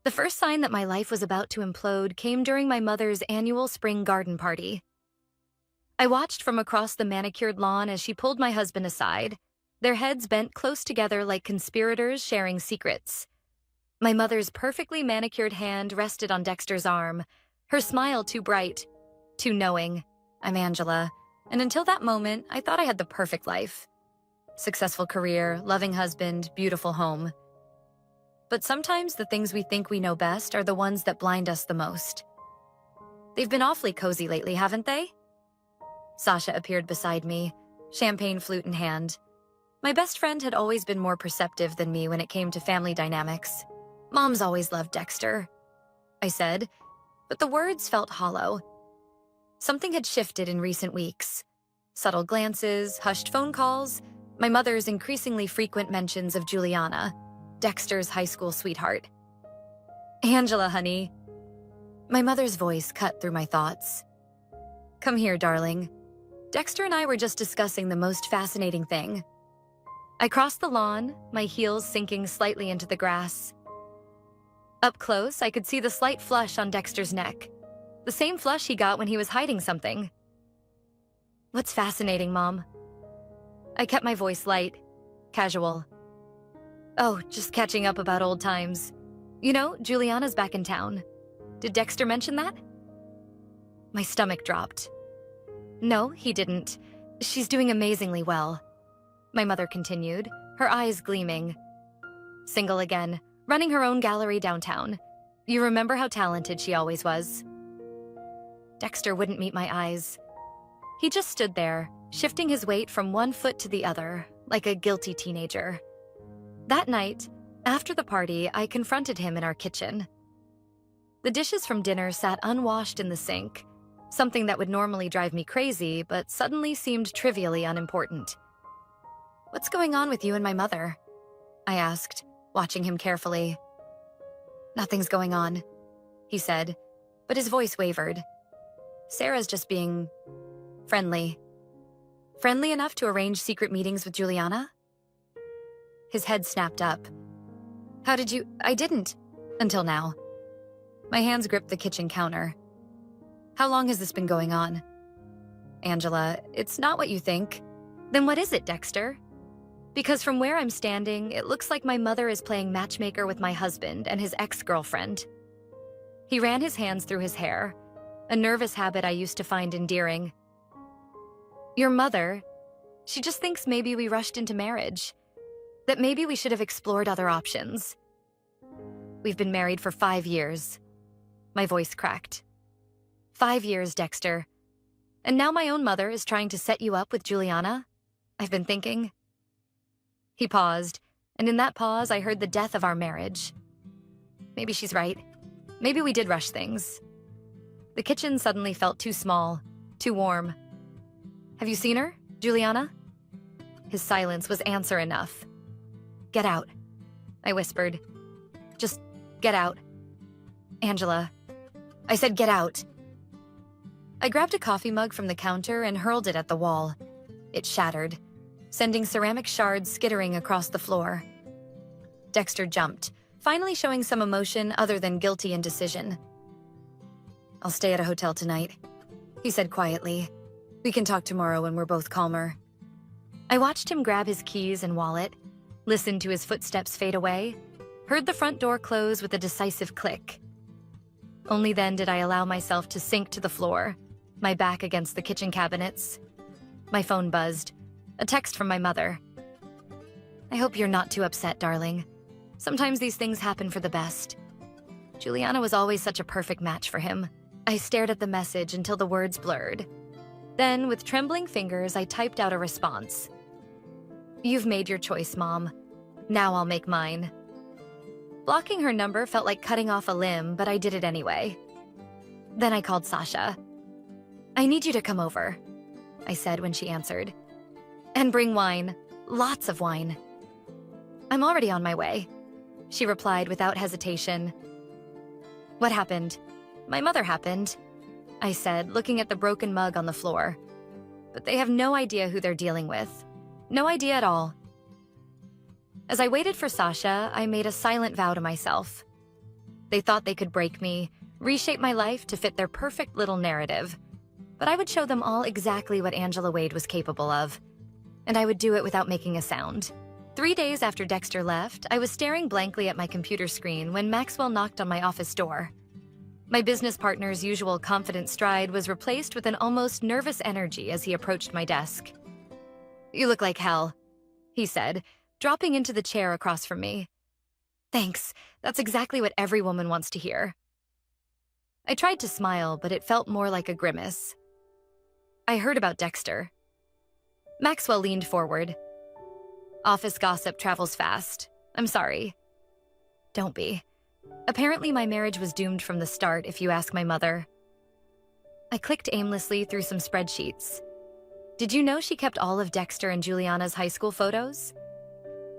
The first sign that my life was about to implode came during my mother's annual spring garden party. I watched from across the manicured lawn as she pulled my husband aside, their heads bent close together like conspirators sharing secrets. My mother's perfectly manicured hand rested on Dexter's arm, her smile too bright, too knowing. I'm Angela, and until that moment, I thought I had the perfect life. Successful career, loving husband, beautiful home. But sometimes the things we think we know best are the ones that blind us the most. They've been awfully cozy lately, haven't they? Sasha appeared beside me, champagne flute in hand. My best friend had always been more perceptive than me when it came to family dynamics. Mom's always loved Dexter, I said, but the words felt hollow. Something had shifted in recent weeks. Subtle glances, hushed phone calls, my mother's increasingly frequent mentions of Juliana, Dexter's high school sweetheart. Angela, honey. My mother's voice cut through my thoughts. Come here, darling. Dexter and I were just discussing the most fascinating thing. I crossed the lawn, my heels sinking slightly into the grass. Up close, I could see the slight flush on Dexter's neck, the same flush he got when he was hiding something. What's fascinating, Mom? I kept my voice light, casual. Oh, just catching up about old times. You know, Juliana's back in town. Did Dexter mention that? My stomach dropped. No, he didn't. She's doing amazingly well. My mother continued, her eyes gleaming. Single again, running her own gallery downtown. You remember how talented she always was. Dexter wouldn't meet my eyes. He just stood there, shifting his weight from one foot to the other, like a guilty teenager. That night, after the party, I confronted him in our kitchen. The dishes from dinner sat unwashed in the sink, something that would normally drive me crazy, but suddenly seemed trivially unimportant. What's going on with you and my mother? I asked, watching him carefully. Nothing's going on, he said, but his voice wavered. Sarah's just being friendly. Friendly enough to arrange secret meetings with Juliana? His head snapped up. How did you— I didn't, until now. My hands gripped the kitchen counter. How long has this been going on? Angela, it's not what you think. Then what is it, Dexter? Because from where I'm standing, it looks like my mother is playing matchmaker with my husband and his ex-girlfriend. He ran his hands through his hair, a nervous habit I used to find endearing. Your mother, she just thinks maybe we rushed into marriage, that maybe we should have explored other options. We've been married for 5 years. My voice cracked. 5 years, Dexter. And now my own mother is trying to set you up with Juliana? I've been thinking. He paused, and in that pause, I heard the death of our marriage. Maybe she's right. Maybe we did rush things. The kitchen suddenly felt too small, too warm. Have you seen her, Juliana? His silence was answer enough. Get out, I whispered. Just get out. Angela. I said get out. I grabbed a coffee mug from the counter and hurled it at the wall. It shattered, sending ceramic shards skittering across the floor. Dexter jumped, finally showing some emotion other than guilty indecision. I'll stay at a hotel tonight, he said quietly. We can talk tomorrow when we're both calmer. I watched him grab his keys and wallet, listened to his footsteps fade away, heard the front door close with a decisive click. Only then did I allow myself to sink to the floor, my back against the kitchen cabinets. My phone buzzed. A text from my mother. I hope you're not too upset, darling. Sometimes these things happen for the best. Juliana was always such a perfect match for him. I stared at the message until the words blurred. Then, with trembling fingers, I typed out a response. You've made your choice, Mom. Now I'll make mine. Blocking her number felt like cutting off a limb, but I did it anyway. Then I called Sasha. I need you to come over, I said when she answered. And bring wine. Lots of wine. I'm already on my way, she replied without hesitation. What happened? My mother happened, I said, looking at the broken mug on the floor. But they have no idea who they're dealing with. No idea at all. As I waited for Sasha, I made a silent vow to myself. They thought they could break me, reshape my life to fit their perfect little narrative. But I would show them all exactly what Angela Wade was capable of. And I would do it without making a sound. 3 days after Dexter left, I was staring blankly at my computer screen when Maxwell knocked on my office door. My business partner's usual confident stride was replaced with an almost nervous energy as he approached my desk. "You look like hell," he said, dropping into the chair across from me. "Thanks. That's exactly what every woman wants to hear." I tried to smile, but it felt more like a grimace. "I heard about Dexter." Maxwell leaned forward. "Office gossip travels fast. I'm sorry." "Don't be. Apparently my marriage was doomed from the start, if you ask my mother." I clicked aimlessly through some spreadsheets. "Did you know she kept all of Dexter and Juliana's high school photos?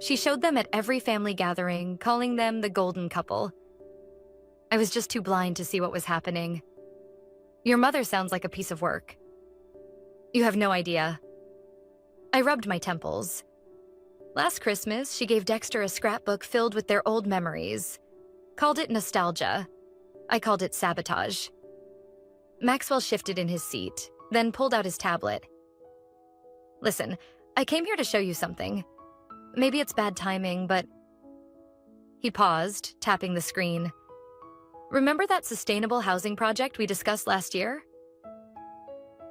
She showed them at every family gathering, calling them the golden couple. I was just too blind to see what was happening. Your mother sounds like a piece of work." "You have no idea." I rubbed my temples. "Last Christmas, she gave Dexter a scrapbook filled with their old memories. Called it nostalgia. I called it sabotage." Maxwell shifted in his seat, then pulled out his tablet. "Listen, I came here to show you something. Maybe it's bad timing, but..." He paused, tapping the screen. "Remember that sustainable housing project we discussed last year?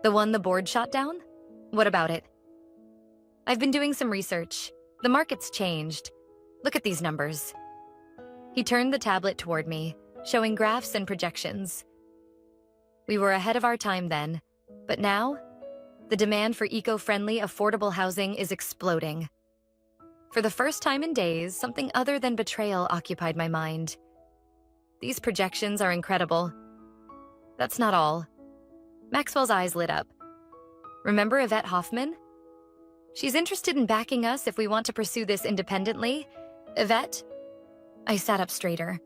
The one the board shot down? What about it?" "I've been doing some research. The market's changed. Look at these numbers." He turned the tablet toward me, showing graphs and projections. We were ahead of our time then, but now, the demand for eco-friendly, affordable housing is exploding. For the first time in days, something other than betrayal occupied my mind. These projections are incredible. That's not all. Maxwell's eyes lit up. "Remember Yvette Hoffman? She's interested in backing us if we want to pursue this independently. Yvette?" I sat up straighter.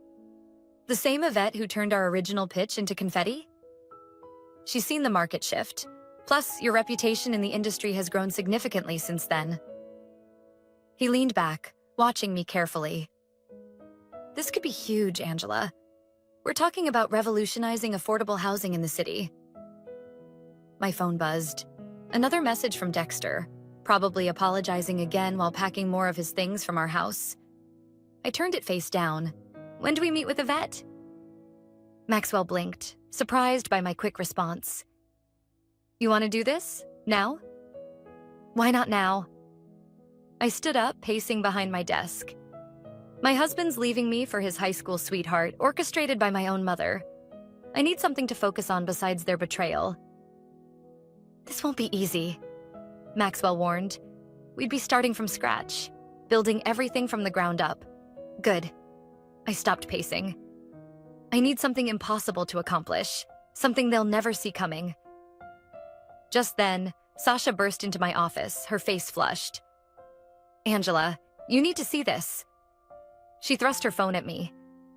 "The same Yvette who turned our original pitch into confetti?" "She's seen the market shift. Plus, your reputation in the industry has grown significantly since then." He leaned back, watching me carefully. "This could be huge, Angela. We're talking about revolutionizing affordable housing in the city." My phone buzzed. Another message from Dexter, probably apologizing again while packing more of his things from our house. I turned it face down. "When do we meet with Yvette?" Maxwell blinked, surprised by my quick response. "You want to do this? Now?" "Why not now?" I stood up, pacing behind my desk. My husband's leaving me for his high school sweetheart, orchestrated by my own mother. I need something to focus on besides their betrayal. "This won't be easy," Maxwell warned. "We'd be starting from scratch, building everything from the ground up." "Good." I stopped pacing. "I need something impossible to accomplish, something they'll never see coming." Just then, Sasha burst into my office, her face flushed. "Angela, you need to see this." She thrust her phone at me.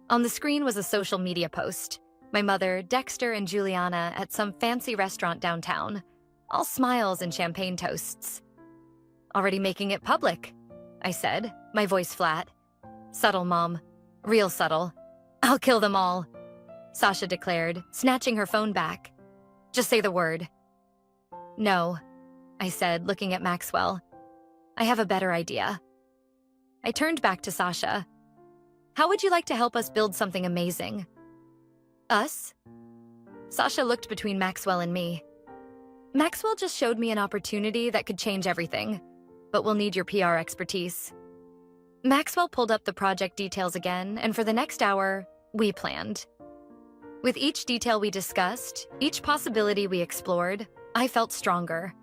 On the screen was a social media post. My mother, Dexter, and Juliana at some fancy restaurant downtown. All smiles and champagne toasts. "Already making it public," I said, my voice flat. "Subtle, Mom. Real subtle. I'll kill them all," Sasha declared, snatching her phone back. "Just say the word." "No," I said, looking at Maxwell. "I have a better idea." I turned back to Sasha. "How would you like to help us build something amazing?" "Us?" Sasha looked between Maxwell and me. "Maxwell just showed me an opportunity that could change everything, but we'll need your PR expertise." Maxwell pulled up the project details again, and for the next hour, we planned. With each detail we discussed, each possibility we explored, I felt stronger.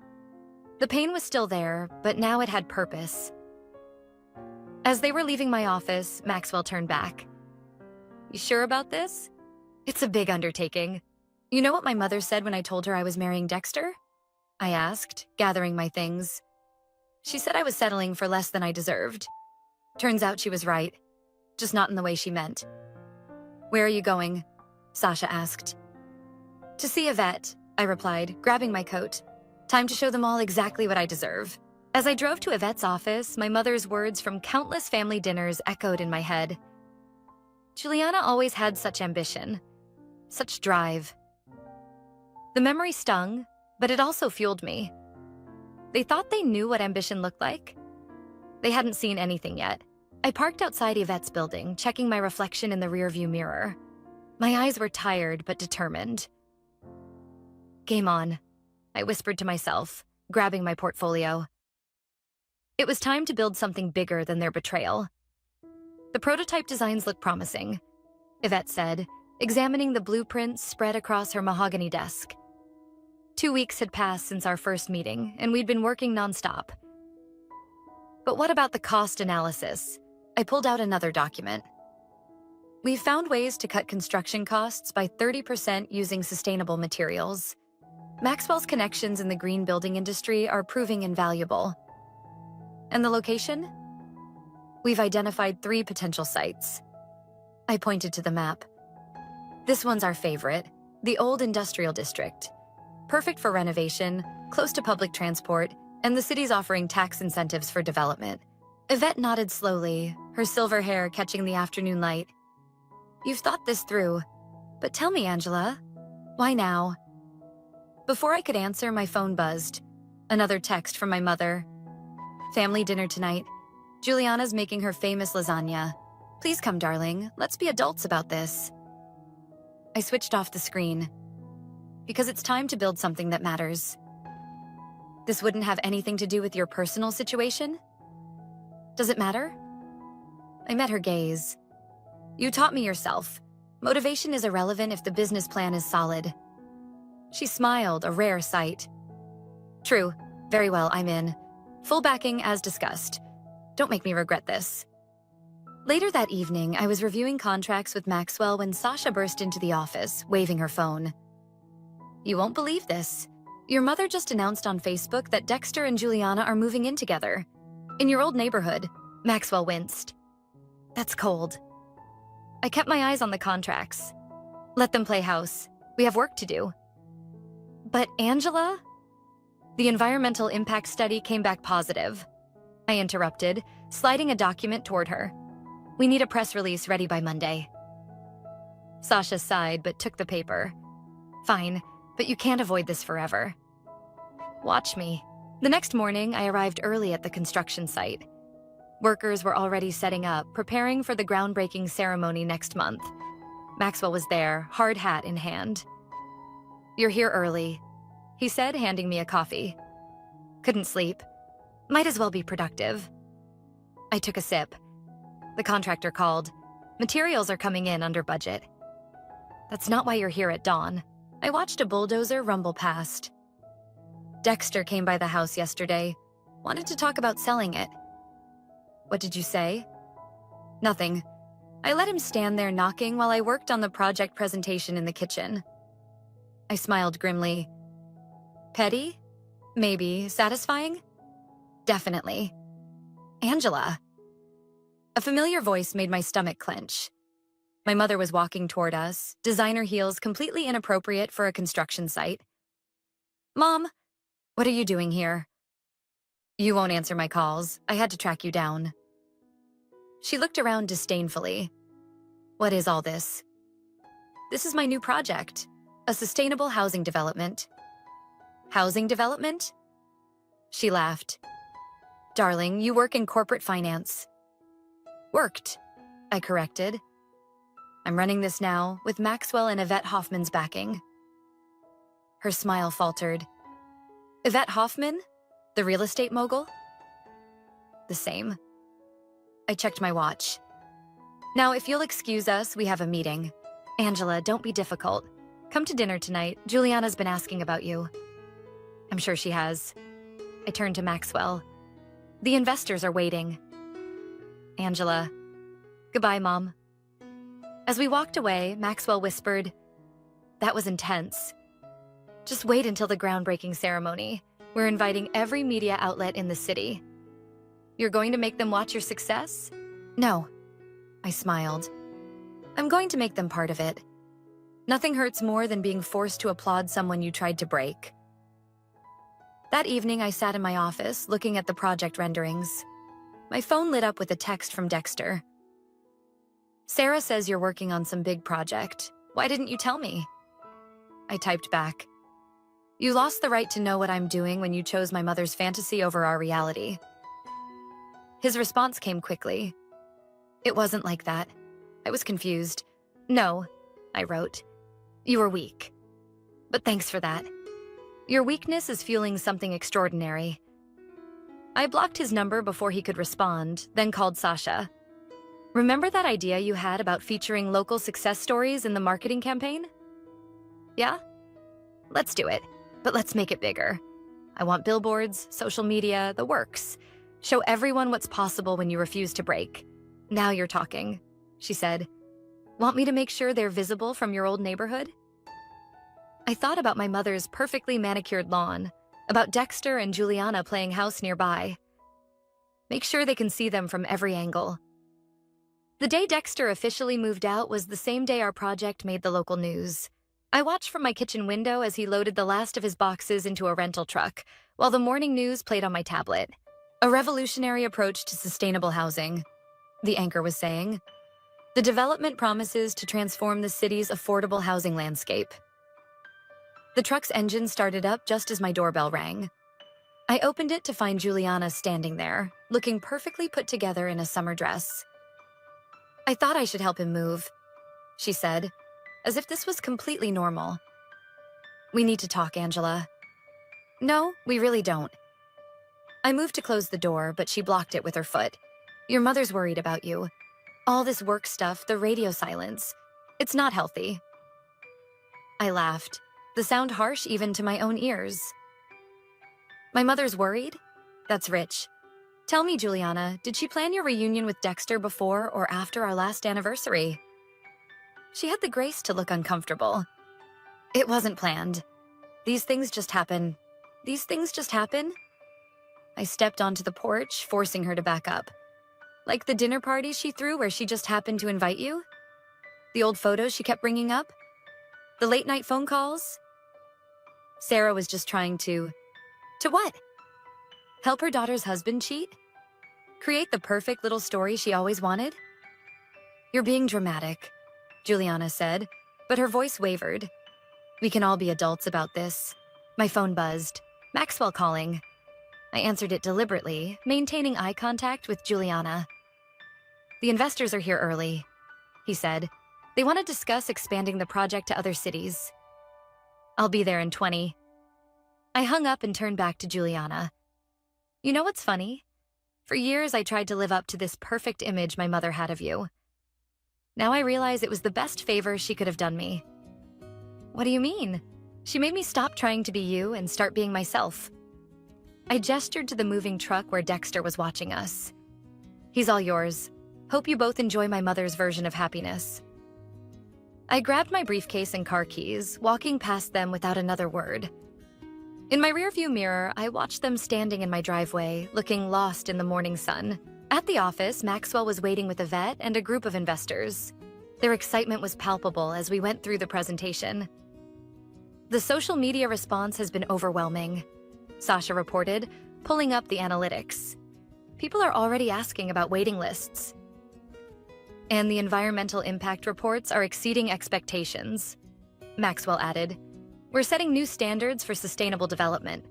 The pain was still there, but now it had purpose. As they were leaving my office, Maxwell turned back. "You sure about this? It's a big undertaking. You know what my mother said when I told her I was marrying Dexter?" I asked, gathering my things. "She said I was settling for less than I deserved. Turns out she was right, just not in the way she meant." "Where are you going?" Sasha asked. "To see Yvette," I replied, grabbing my coat. "Time to show them all exactly what I deserve." As I drove to Yvette's office, my mother's words from countless family dinners echoed in my head. Juliana always had such ambition, such drive. The memory stung, but it also fueled me. They thought they knew what ambition looked like. They hadn't seen anything yet. I parked outside Yvette's building, checking my reflection in the rearview mirror. My eyes were tired but determined. Game on, I whispered to myself, grabbing my portfolio. It was time to build something bigger than their betrayal. The prototype designs look promising, Yvette said, examining the blueprints spread across her mahogany desk. 2 weeks had passed since our first meeting, and we'd been working nonstop. But what about the cost analysis? I pulled out another document. We've found ways to cut construction costs by 30% using sustainable materials. Maxwell's connections in the green building industry are proving invaluable. And the location? We've identified 3 potential sites. I pointed to the map. This one's our favorite, the old industrial district. Perfect for renovation, close to public transport, and the city's offering tax incentives for development. Yvette nodded slowly, her silver hair catching the afternoon light. You've thought this through, but tell me, Angela, why now? Before I could answer, my phone buzzed. Another text from my mother. Family dinner tonight. Juliana's making her famous lasagna. Please come, darling. Let's be adults about this. I switched off the screen. Because it's time to build something that matters. This wouldn't have anything to do with your personal situation? Does it matter? I met her gaze. You taught me yourself. Motivation is irrelevant if the business plan is solid. She smiled, a rare sight. True. Very well, I'm in. Full backing as discussed. Don't make me regret this. Later that evening, I was reviewing contracts with Maxwell when Sasha burst into the office, waving her phone. You won't believe this. Your mother just announced on Facebook that Dexter and Juliana are moving in together. In your old neighborhood. Maxwell winced. That's cold. I kept my eyes on the contracts. Let them play house. We have work to do. But Angela? The environmental impact study came back positive. I interrupted, sliding a document toward her. We need a press release ready by Monday. Sasha sighed but took the paper. Fine, but you can't avoid this forever. Watch me. The next morning, I arrived early at the construction site. Workers were already setting up, preparing for the groundbreaking ceremony next month. Maxwell was there, hard hat in hand. You're here early, he said, handing me a coffee. Couldn't sleep. Might as well be productive. I took a sip. The contractor called. Materials are coming in under budget. That's not why you're here at dawn. I watched a bulldozer rumble past. Dexter came by the house yesterday. Wanted to talk about selling it. What did you say? Nothing. I let him stand there knocking while I worked on the project presentation in the kitchen. I smiled grimly. Petty? Maybe. Satisfying? Definitely. Angela. A familiar voice made my stomach clench. My mother was walking toward us, designer heels completely inappropriate for a construction site. Mom, what are you doing here? You won't answer my calls. I had to track you down. She looked around disdainfully. What is all this? This is my new project, a sustainable housing development. Housing development? She laughed. Darling, you work in corporate finance. Worked, I corrected. I'm running this now, with Maxwell and Yvette Hoffman's backing. Her smile faltered. Yvette Hoffman? The real estate mogul? The same. I checked my watch. Now, if you'll excuse us, we have a meeting. Angela, don't be difficult. Come to dinner tonight. Juliana's been asking about you. I'm sure she has. I turned to Maxwell. The investors are waiting. Angela. Goodbye, Mom. As we walked away, Maxwell whispered, That was intense. Just wait until the groundbreaking ceremony. We're inviting every media outlet in the city. You're going to make them watch your success? No. I smiled. I'm going to make them part of it. Nothing hurts more than being forced to applaud someone you tried to break. That evening, I sat in my office, looking at the project renderings. My phone lit up with a text from Dexter. Sarah says you're working on some big project. Why didn't you tell me? I typed back. You lost the right to know what I'm doing when you chose my mother's fantasy over our reality. His response came quickly. It wasn't like that. I was confused. No, I wrote. You were weak. But thanks for that. Your weakness is fueling something extraordinary. I blocked his number before he could respond, then called Sasha. Remember that idea you had about featuring local success stories in the marketing campaign? Yeah? Let's do it, but let's make it bigger. I want billboards, social media, the works. Show everyone what's possible when you refuse to break. Now you're talking, she said. Want me to make sure they're visible from your old neighborhood? I thought about my mother's perfectly manicured lawn, about Dexter and Juliana playing house nearby. Make sure they can see them from every angle. The day Dexter officially moved out was the same day our project made the local news. I watched from my kitchen window as he loaded the last of his boxes into a rental truck, while the morning news played on my tablet. A revolutionary approach to sustainable housing, the anchor was saying. The development promises to transform the city's affordable housing landscape. The truck's engine started up just as my doorbell rang. I opened it to find Juliana standing there, looking perfectly put together in a summer dress. I thought I should help him move, she said, as if this was completely normal. We need to talk, Angela. No, we really don't. I moved to close the door, but she blocked it with her foot. Your mother's worried about you. All this work stuff, the radio silence. It's not healthy. I laughed, the sound harsh even to my own ears. My mother's worried? That's rich. Tell me, Juliana, did she plan your reunion with Dexter before or after our last anniversary? She had the grace to look uncomfortable. It wasn't planned. These things just happen. These things just happen? I stepped onto the porch, forcing her to back up. Like the dinner party she threw where she just happened to invite you? The old photos she kept bringing up? The late-night phone calls? Sarah was just trying to... To what? Help her daughter's husband cheat? Create the perfect little story she always wanted? You're being dramatic, Juliana said, but her voice wavered. We can all be adults about this. My phone buzzed. Maxwell calling. I answered it deliberately, maintaining eye contact with Juliana. The investors are here early, he said. They want to discuss expanding the project to other cities. I'll be there in 20. I hung up and turned back to Juliana. You know what's funny? For years, I tried to live up to this perfect image my mother had of you. Now I realize it was the best favor she could have done me. What do you mean? She made me stop trying to be you and start being myself. I gestured to the moving truck where Dexter was watching us. He's all yours. Hope you both enjoy my mother's version of happiness. I grabbed my briefcase and car keys, walking past them without another word. In my rearview mirror, I watched them standing in my driveway, looking lost in the morning sun. At the office, Maxwell was waiting with a vet and a group of investors. Their excitement was palpable as we went through the presentation. The social media response has been overwhelming, Sasha reported, pulling up the analytics. People are already asking about waiting lists. And the environmental impact reports are exceeding expectations, Maxwell added. We're setting new standards for sustainable development.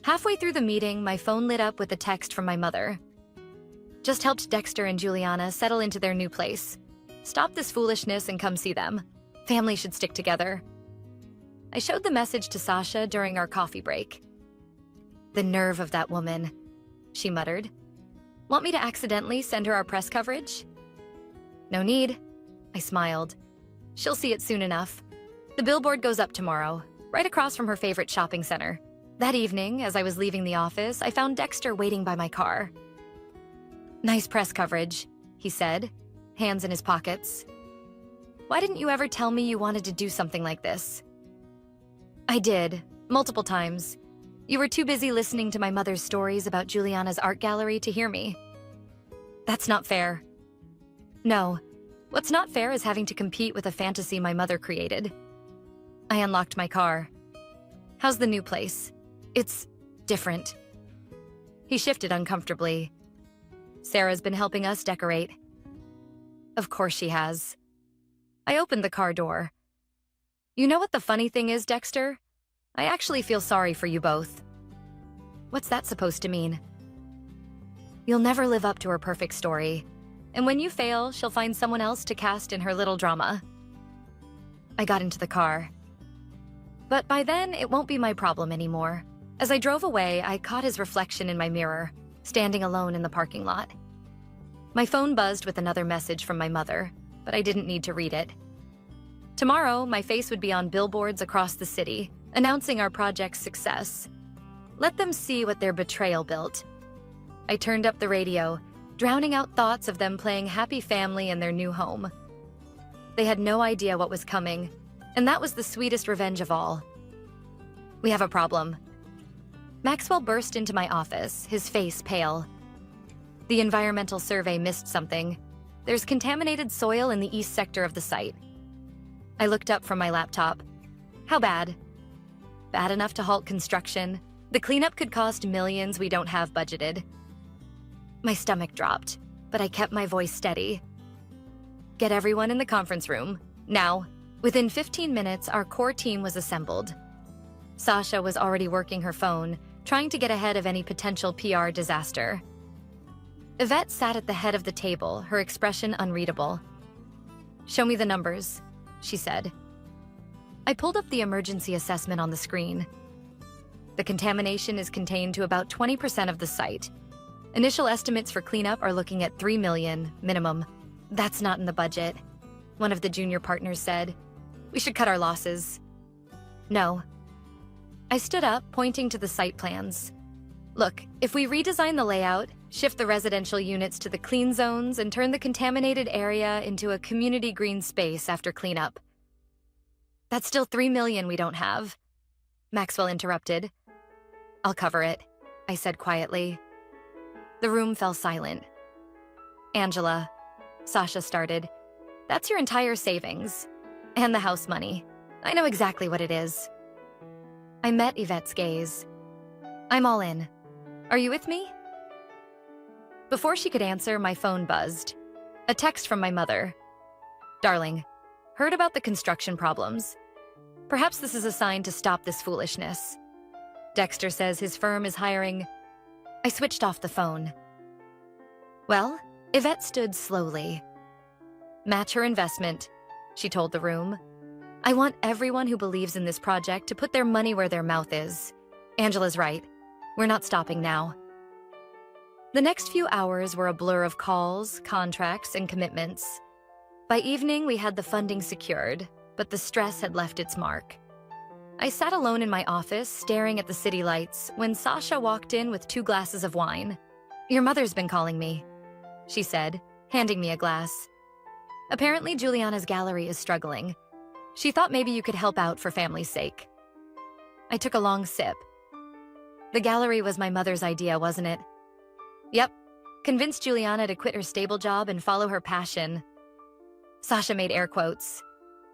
Halfway through the meeting, my phone lit up with a text from my mother. Just helped Dexter and Juliana settle into their new place. Stop this foolishness and come see them. Family should stick together. I showed the message to Sasha during our coffee break. The nerve of that woman, she muttered. Want me to accidentally send her our press coverage? No need, I smiled. She'll see it soon enough. The billboard goes up tomorrow, right across from her favorite shopping center. That evening, as I was leaving the office, I found Dexter waiting by my car. Nice press coverage, he said, hands in his pockets. Why didn't you ever tell me you wanted to do something like this? I did, multiple times. You were too busy listening to my mother's stories about Juliana's art gallery to hear me. That's not fair. No, what's not fair is having to compete with a fantasy my mother created. I unlocked my car. How's the new place? It's different. He shifted uncomfortably. Sarah's been helping us decorate. Of course she has. I opened the car door. You know what the funny thing is, Dexter? I actually feel sorry for you both. What's that supposed to mean? You'll never live up to her perfect story. And when you fail, she'll find someone else to cast in her little drama. I got into the car. But by then, it won't be my problem anymore. As I drove away, I caught his reflection in my mirror, standing alone in the parking lot. My phone buzzed with another message from my mother, but I didn't need to read it. Tomorrow, my face would be on billboards across the city, announcing our project's success. Let them see what their betrayal built. I turned up the radio, drowning out thoughts of them playing happy family in their new home. They had no idea what was coming, and that was the sweetest revenge of all. We have a problem. Maxwell burst into my office, his face pale. The environmental survey missed something. There's contaminated soil in the east sector of the site. I looked up from my laptop. How bad? Bad enough to halt construction. The cleanup could cost millions we don't have budgeted. My stomach dropped, but I kept my voice steady. Get everyone in the conference room, now. Within 15 minutes, our core team was assembled. Sasha was already working her phone, trying to get ahead of any potential PR disaster. Yvette sat at the head of the table, her expression unreadable. Show me the numbers, she said. I pulled up the emergency assessment on the screen. The contamination is contained to about 20% of the site. Initial estimates for cleanup are looking at $3 million, minimum. That's not in the budget, one of the junior partners said. We should cut our losses. No. I stood up, pointing to the site plans. Look, if we redesign the layout, shift the residential units to the clean zones, and turn the contaminated area into a community green space after cleanup. That's still $3 million we don't have. Maxwell interrupted. I'll cover it, I said quietly. The room fell silent. Angela, Sasha started, that's your entire savings. And the house money. I know exactly what it is. I met Yvette's gaze. I'm all in. Are you with me? Before she could answer, my phone buzzed. A text from my mother. Darling, heard about the construction problems. Perhaps this is a sign to stop this foolishness. Dexter says his firm is hiring. I switched off the phone. Well, Yvette stood slowly. Match her investment, she told the room. I want everyone who believes in this project to put their money where their mouth is. Angela's right. We're not stopping now. The next few hours were a blur of calls, contracts, and commitments. By evening, we had the funding secured, but the stress had left its mark. I sat alone in my office, staring at the city lights, when Sasha walked in with 2 glasses of wine. Your mother's been calling me, she said, handing me a glass. Apparently, Juliana's gallery is struggling. She thought maybe you could help out for family's sake. I took a long sip. The gallery was my mother's idea, wasn't it? Yep. Convinced Juliana to quit her stable job and follow her passion. Sasha made air quotes.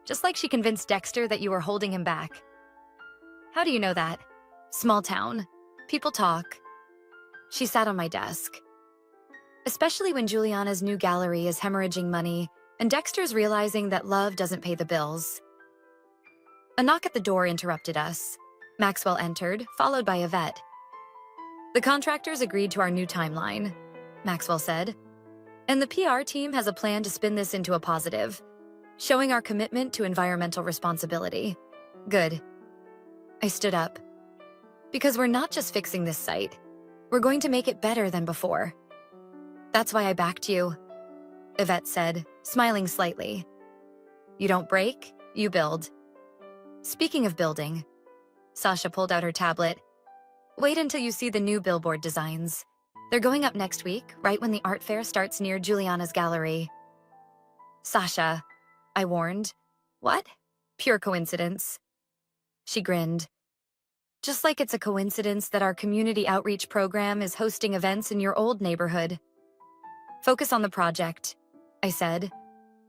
Just like she convinced Dexter that you were holding him back. How do you know that? Small town. People talk. She sat on my desk. Especially when Juliana's new gallery is hemorrhaging money and Dexter's realizing that love doesn't pay the bills. A knock at the door interrupted us. Maxwell entered, followed by Yvette. The contractors agreed to our new timeline, Maxwell said. And the PR team has a plan to spin this into a positive, showing our commitment to environmental responsibility. Good. I stood up. Because we're not just fixing this site. We're going to make it better than before. That's why I backed you, Yvette said, smiling slightly. You don't break, you build. Speaking of building, Sasha pulled out her tablet. Wait until you see the new billboard designs. They're going up next week, right when the art fair starts near Juliana's gallery. Sasha, I warned. What? Pure coincidence. She grinned. Just like it's a coincidence that our community outreach program is hosting events in your old neighborhood. Focus on the project, I said,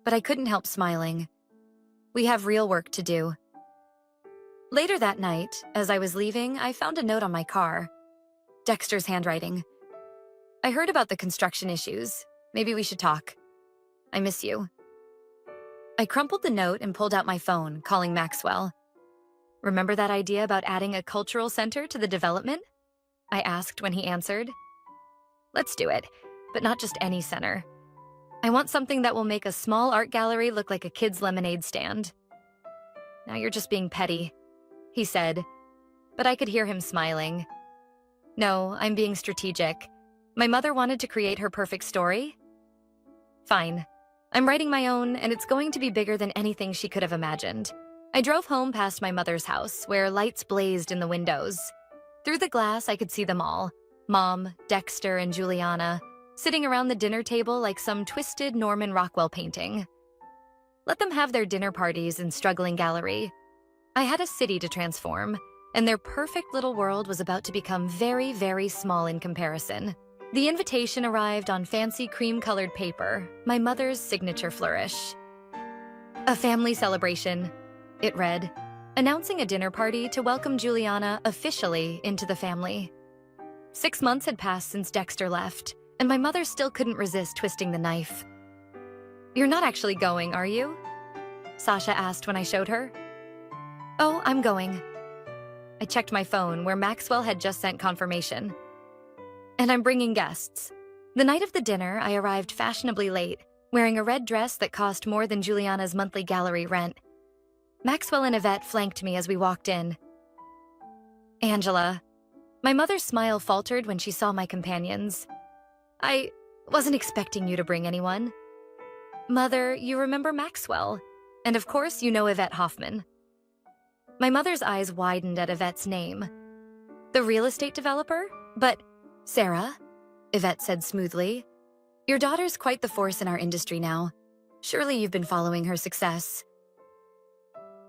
but I couldn't help smiling. We have real work to do. Later that night, as I was leaving, I found a note on my car. Dexter's handwriting. I heard about the construction issues. Maybe we should talk. I miss you. I crumpled the note and pulled out my phone, calling Maxwell. Remember that idea about adding a cultural center to the development? I asked when he answered. Let's do it, but not just any center. I want something that will make a small art gallery look like a kid's lemonade stand. Now you're just being petty, he said, but I could hear him smiling. No, I'm being strategic. My mother wanted to create her perfect story. Fine. I'm writing my own, and it's going to be bigger than anything she could have imagined. I drove home past my mother's house, where lights blazed in the windows. Through the glass, I could see them all. Mom, Dexter, and Juliana, sitting around the dinner table like some twisted Norman Rockwell painting. Let them have their dinner parties in struggling gallery. I had a city to transform, and their perfect little world was about to become very, very small in comparison. The invitation arrived on fancy cream-colored paper, my mother's signature flourish. A family celebration, it read, announcing a dinner party to welcome Juliana officially into the family. 6 months had passed since Dexter left, and my mother still couldn't resist twisting the knife. You're not actually going, are you? Sasha asked when I showed her. Oh, I'm going. I checked my phone, where Maxwell had just sent confirmation. And I'm bringing guests. The night of the dinner, I arrived fashionably late, wearing a red dress that cost more than Juliana's monthly gallery rent. Maxwell and Yvette flanked me as we walked in. Angela. My mother's smile faltered when she saw my companions. I wasn't expecting you to bring anyone. Mother, you remember Maxwell. And of course, you know Yvette Hoffman. My mother's eyes widened at Yvette's name. The real estate developer? But, Sarah, Yvette said smoothly, your daughter's quite the force in our industry now. Surely you've been following her success.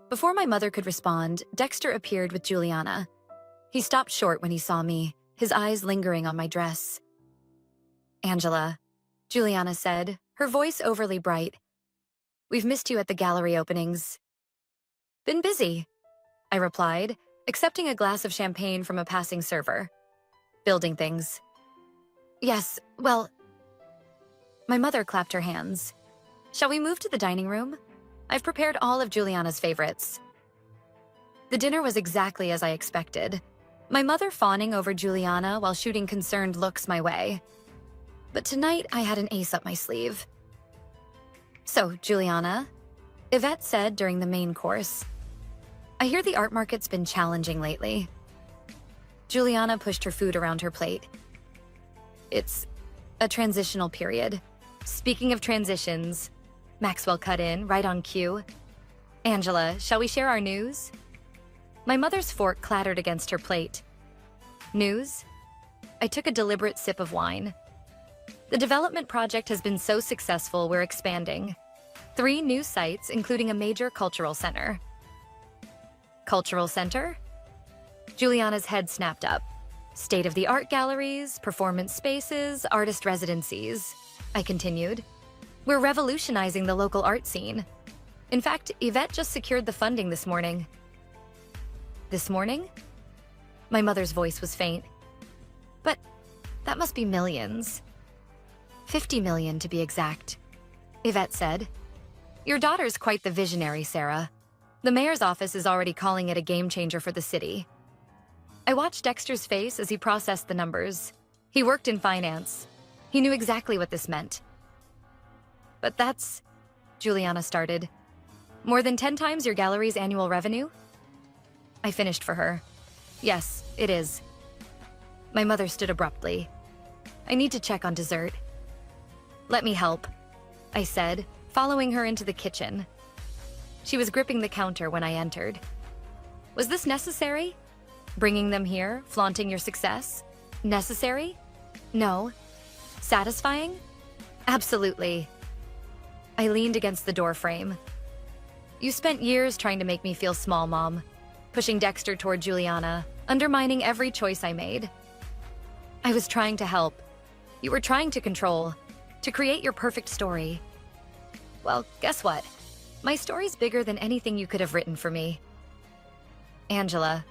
Before my mother could respond, Dexter appeared with Juliana. He stopped short when he saw me, his eyes lingering on my dress. Angela, Juliana said, her voice overly bright. We've missed you at the gallery openings. Been busy, I replied, accepting a glass of champagne from a passing server. Building things. Yes, well... My mother clapped her hands. Shall we move to the dining room? I've prepared all of Juliana's favorites. The dinner was exactly as I expected. My mother fawning over Juliana while shooting concerned looks my way. But tonight I had an ace up my sleeve. So, Juliana, Yvette said during the main course, I hear the art market's been challenging lately. Juliana pushed her food around her plate. It's a transitional period. Speaking of transitions, Maxwell cut in, right on cue. Angela, shall we share our news? My mother's fork clattered against her plate. News? I took a deliberate sip of wine. The development project has been so successful, we're expanding. 3 new sites, including a major cultural center. Cultural center? Juliana's head snapped up. State-of-the-art galleries, performance spaces, artist residencies. I continued. We're revolutionizing the local art scene. In fact, Yvette just secured the funding this morning. This morning? My mother's voice was faint. But that must be millions. 50 million to be exact, Yvette said. Your daughter's quite the visionary, Sarah. The mayor's office is already calling it a game changer for the city. I watched Dexter's face as he processed the numbers. He worked in finance. He knew exactly what this meant. But that's, Juliana started, more than 10 times your gallery's annual revenue? I finished for her. Yes, it is. My mother stood abruptly. I need to check on dessert. Let me help, I said, following her into the kitchen. She was gripping the counter when I entered. Was this necessary? Bringing them here, flaunting your success? Necessary? No. Satisfying? Absolutely. I leaned against the doorframe. You spent years trying to make me feel small, Mom, pushing Dexter toward Juliana, undermining every choice I made. I was trying to help. You were trying to control, to create your perfect story. Well, guess what? My story's bigger than anything you could have written for me. Angela,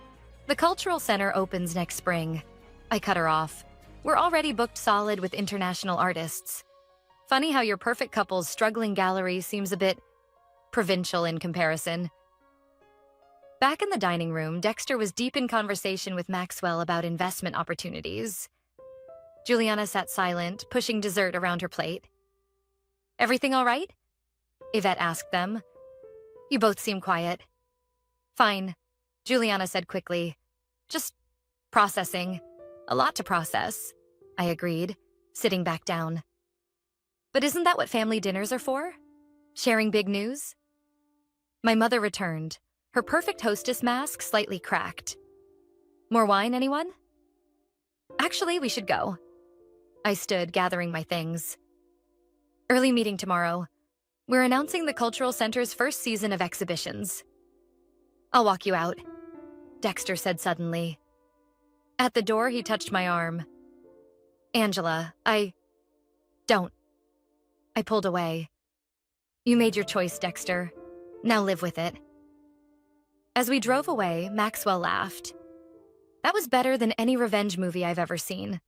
the Cultural Center opens next spring. I cut her off. We're already booked solid with international artists. Funny how your perfect couple's struggling gallery seems a bit provincial in comparison. Back in the dining room, Dexter was deep in conversation with Maxwell about investment opportunities. Juliana sat silent, pushing dessert around her plate. "Everything all right?" Yvette asked them. "You both seem quiet." "Fine," Juliana said quickly. "Just processing. A lot to process," I agreed, sitting back down. "But isn't that what family dinners are for? Sharing big news?" My mother returned, her perfect hostess mask slightly cracked. "More wine, anyone?" "Actually, we should go." I stood, gathering my things. "Early meeting tomorrow. We're announcing the Cultural Center's first season of exhibitions." "I'll walk you out," Dexter said suddenly. At the door, he touched my arm. "Angela, Don't." I pulled away. "You made your choice, Dexter. Now live with it." As we drove away, Maxwell laughed. "That was better than any revenge movie I've ever seen."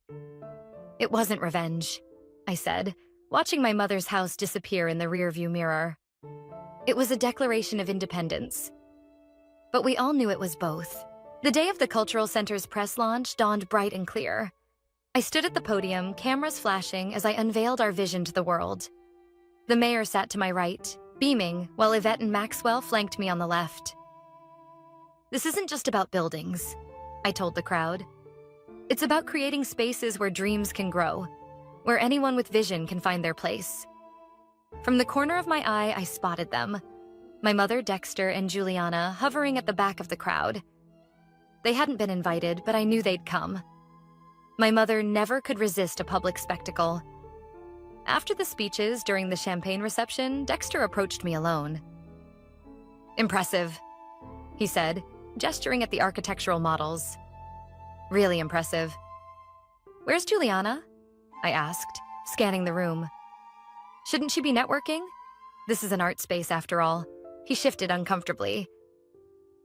"It wasn't revenge," I said, watching my mother's house disappear in the rearview mirror. "It was a declaration of independence." But we all knew it was both. The day of the Cultural Center's press launch dawned bright and clear. I stood at the podium, cameras flashing as I unveiled our vision to the world. The mayor sat to my right, beaming, while Yvette and Maxwell flanked me on the left. "This isn't just about buildings," I told the crowd. "It's about creating spaces where dreams can grow, where anyone with vision can find their place." From the corner of my eye, I spotted them. My mother, Dexter, and Juliana hovering at the back of the crowd. They hadn't been invited, but I knew they'd come. My mother never could resist a public spectacle. After the speeches during the champagne reception, Dexter approached me alone. "Impressive," he said, gesturing at the architectural models. "Really impressive." "Where's Juliana?" I asked, scanning the room. "Shouldn't she be networking? This is an art space after all." He shifted uncomfortably.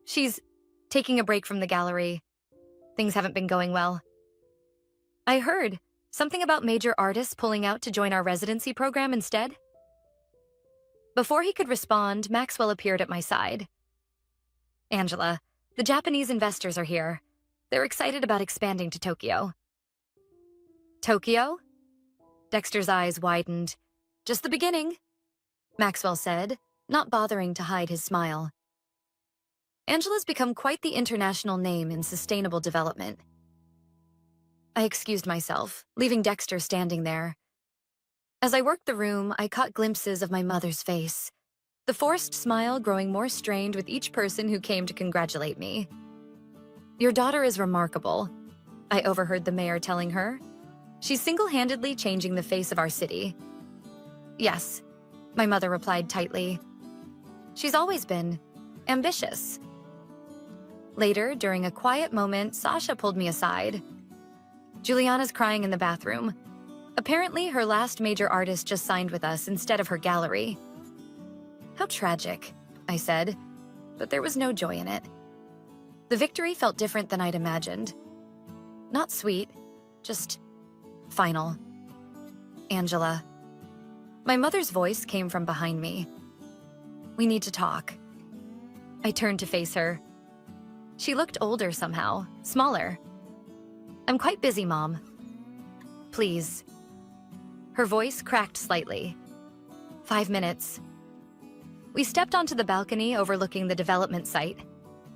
"She's taking a break from the gallery. Things haven't been going well." "I heard something about major artists pulling out to join our residency program instead." Before he could respond, Maxwell appeared at my side. "Angela, the Japanese investors are here. They're excited about expanding to Tokyo." "Tokyo?" Dexter's eyes widened. "Just the beginning," Maxwell said, not bothering to hide his smile. "Angela's become quite the international name in sustainable development." I excused myself, leaving Dexter standing there. As I worked the room, I caught glimpses of my mother's face, the forced smile growing more strained with each person who came to congratulate me. "Your daughter is remarkable," I overheard the mayor telling her. "She's single-handedly changing the face of our city." "Yes," my mother replied tightly. "She's always been ambitious." Later, during a quiet moment, Sasha pulled me aside. "Juliana's crying in the bathroom. Apparently, her last major artist just signed with us instead of her gallery." "How tragic," I said, but there was no joy in it. The victory felt different than I'd imagined. Not sweet, just final. "Angela." My mother's voice came from behind me. "We need to talk." I turned to face her. She looked older somehow, smaller. "I'm quite busy, Mom." "Please." Her voice cracked slightly. 5 minutes. We stepped onto the balcony overlooking the development site.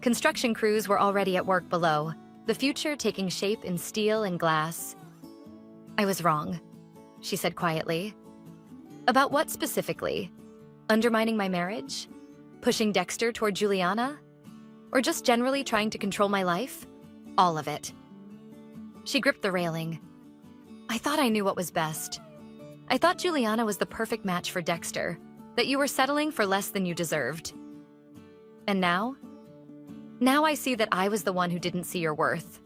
Construction crews were already at work below, the future taking shape in steel and glass. "I was wrong," she said quietly. "About what specifically? Undermining my marriage? Pushing Dexter toward Juliana? Or just generally trying to control my life? All of it." She gripped the railing. "I thought I knew what was best. I thought Juliana was the perfect match for Dexter, that you were settling for less than you deserved. And now? Now I see that I was the one who didn't see your worth."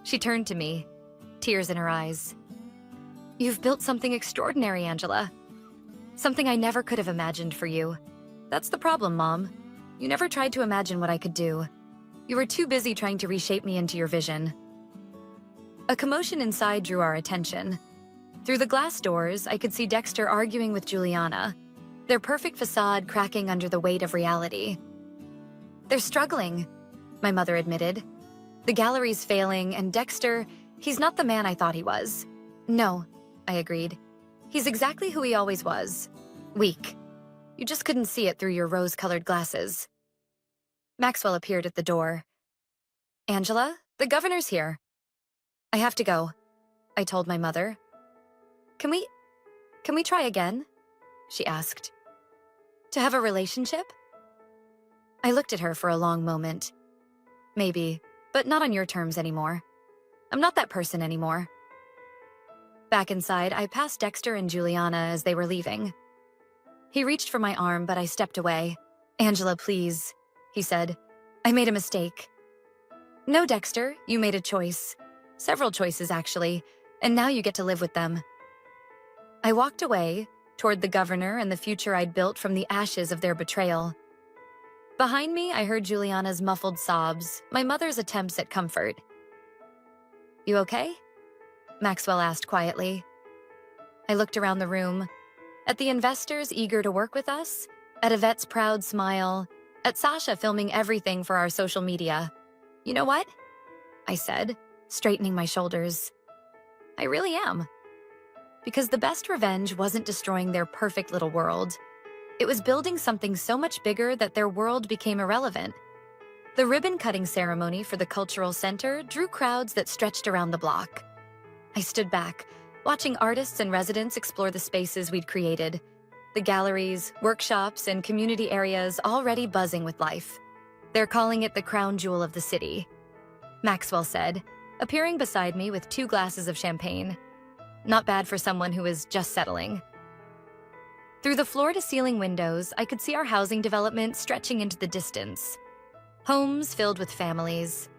She turned to me, tears in her eyes. "You've built something extraordinary, Angela. Something I never could have imagined for you. That's the problem, Mom. You never tried to imagine what I could do. You were too busy trying to reshape me into your vision." A commotion inside drew our attention. Through the glass doors, I could see Dexter arguing with Juliana, their perfect facade cracking under the weight of reality. "They're struggling," my mother admitted. "The gallery's failing, and Dexter, he's not the man I thought he was." "No," I agreed. "He's exactly who he always was. Weak. You just couldn't see it through your rose-colored glasses." Maxwell appeared at the door. "Angela, the governor's here." "I have to go," I told my mother. Can we try again?" she asked. "To have a relationship?" I looked at her for a long moment. "Maybe, but not on your terms anymore. I'm not that person anymore." Back inside, I passed Dexter and Juliana as they were leaving. He reached for my arm, but I stepped away. "Angela, please," he said. "I made a mistake." "No, Dexter, you made a choice. Several choices, actually, and now you get to live with them." I walked away, toward the governor and the future I'd built from the ashes of their betrayal. Behind me, I heard Juliana's muffled sobs, my mother's attempts at comfort. "You okay?" Maxwell asked quietly. I looked around the room, at the investors eager to work with us, at Yvette's proud smile, at Sasha filming everything for our social media. "You know what?" I said, straightening my shoulders. "I really am." Because the best revenge wasn't destroying their perfect little world. It was building something so much bigger that their world became irrelevant. The ribbon-cutting ceremony for the cultural center drew crowds that stretched around the block. I stood back, watching artists and residents explore the spaces we'd created. The galleries, workshops, and community areas already buzzing with life. "They're calling it the crown jewel of the city," Maxwell said, appearing beside me with 2 glasses of champagne. Not bad for someone who is just settling. Through the floor-to-ceiling windows, I could see our housing development stretching into the distance. Homes filled with families.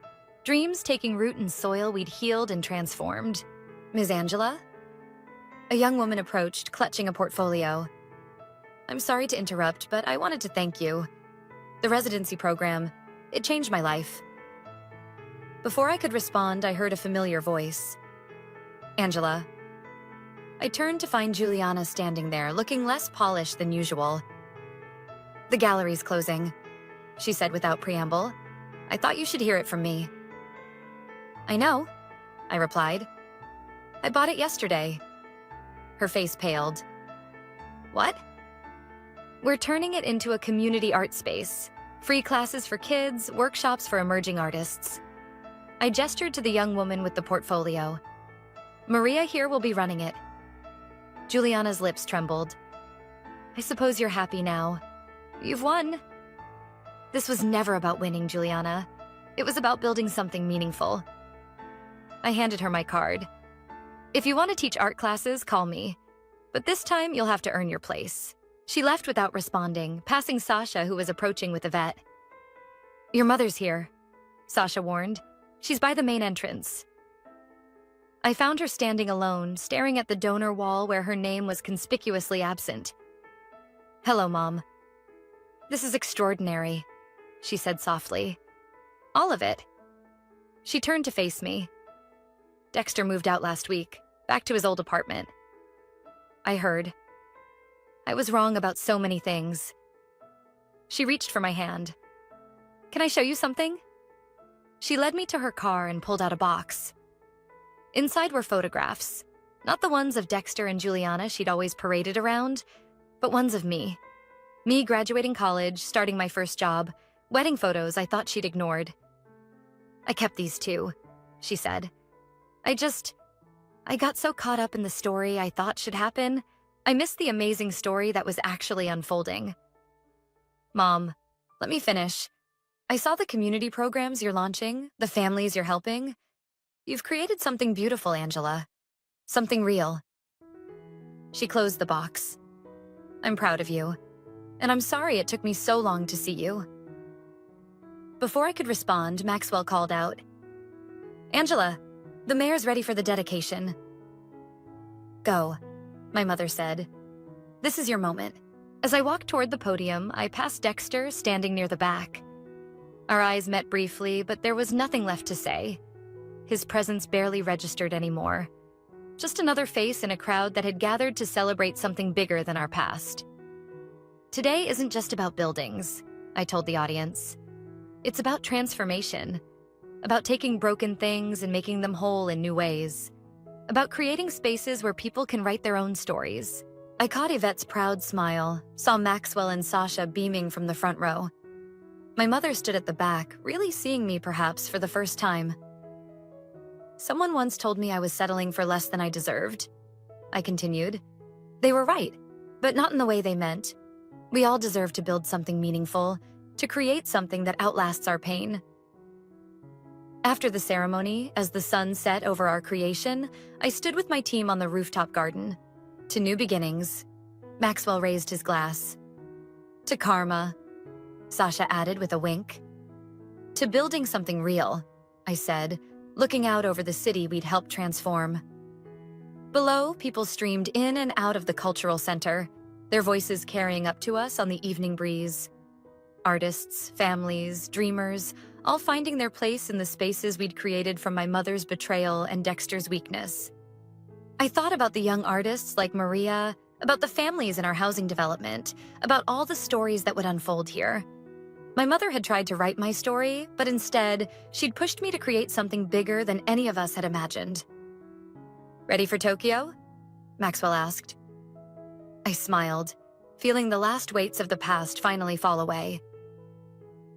Dreams taking root in soil we'd healed and transformed. "Ms. Angela?" A young woman approached, clutching a portfolio. "I'm sorry to interrupt, but I wanted to thank you. The residency program, it changed my life." Before I could respond, I heard a familiar voice. "Angela." I turned to find Juliana standing there, looking less polished than usual. "The gallery's closing," she said without preamble. "I thought you should hear it from me." "I know," I replied. "I bought it yesterday." Her face paled. "What?" "We're turning it into a community art space. Free classes for kids, workshops for emerging artists." I gestured to the young woman with the portfolio. "Maria here will be running it." Juliana's lips trembled. "I suppose you're happy now. You've won." "This was never about winning, Juliana. It was about building something meaningful." I handed her my card. "If you want to teach art classes, call me. But this time, you'll have to earn your place." She left without responding, passing Sasha, who was approaching with Yvette. "Your mother's here," Sasha warned. "She's by the main entrance." I found her standing alone, staring at the donor wall where her name was conspicuously absent. "Hello, Mom." "This is extraordinary," she said softly. "All of it." She turned to face me. "Dexter moved out last week, back to his old apartment." I heard. I was wrong about so many things. She reached for my hand. "Can I show you something?" She led me to her car and pulled out a box. Inside were photographs, not the ones of Dexter and Juliana she'd always paraded around, but ones of me. Me graduating college, starting my first job, wedding photos I thought she'd ignored. "I kept these too," she said. I got so caught up in the story I thought should happen, I missed the amazing story that was actually unfolding." "Mom, let me finish. I saw the community programs you're launching, the families you're helping. You've created something beautiful, Angela. Something real." She closed the box. "I'm proud of you, and I'm sorry it took me so long to see you." Before I could respond, Maxwell called out, "Angela, the mayor's ready for the dedication." "Go," my mother said. "This is your moment." As I walked toward the podium, I passed Dexter standing near the back. Our eyes met briefly, but there was nothing left to say. His presence barely registered anymore. just another face in a crowd that had gathered to celebrate something bigger than our past. Today isn't just about buildings, I told the audience. It's about transformation, about taking broken things and making them whole in new ways, about creating spaces where people can write their own stories. I caught Yvette's proud smile, saw Maxwell and Sasha beaming from the front row. My mother stood at the back, really seeing me perhaps for the first time. Someone once told me I was settling for less than I deserved. I continued. They were right, but not in the way they meant. We all deserve to build something meaningful, to create something that outlasts our pain. After the ceremony, as the sun set over our creation, I stood with my team on the rooftop garden. To new beginnings, Maxwell raised his glass. To karma, Sasha added with a wink. To building something real, I said, looking out over the city we'd helped transform. Below, people streamed in and out of the cultural center, their voices carrying up to us on the evening breeze. Artists, families, dreamers, all finding their place in the spaces we'd created from my mother's betrayal and Dexter's weakness. I thought about the young artists like Maria, about the families in our housing development, about all the stories that would unfold here. My mother had tried to write my story, but instead, she'd pushed me to create something bigger than any of us had imagined. Ready for Tokyo? Maxwell asked. I smiled, feeling the last weights of the past finally fall away.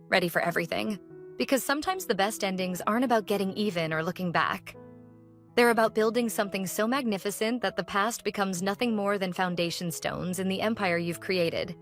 Ready for everything, because sometimes the best endings aren't about getting even or looking back. They're about building something so magnificent that the past becomes nothing more than foundation stones in the empire you've created.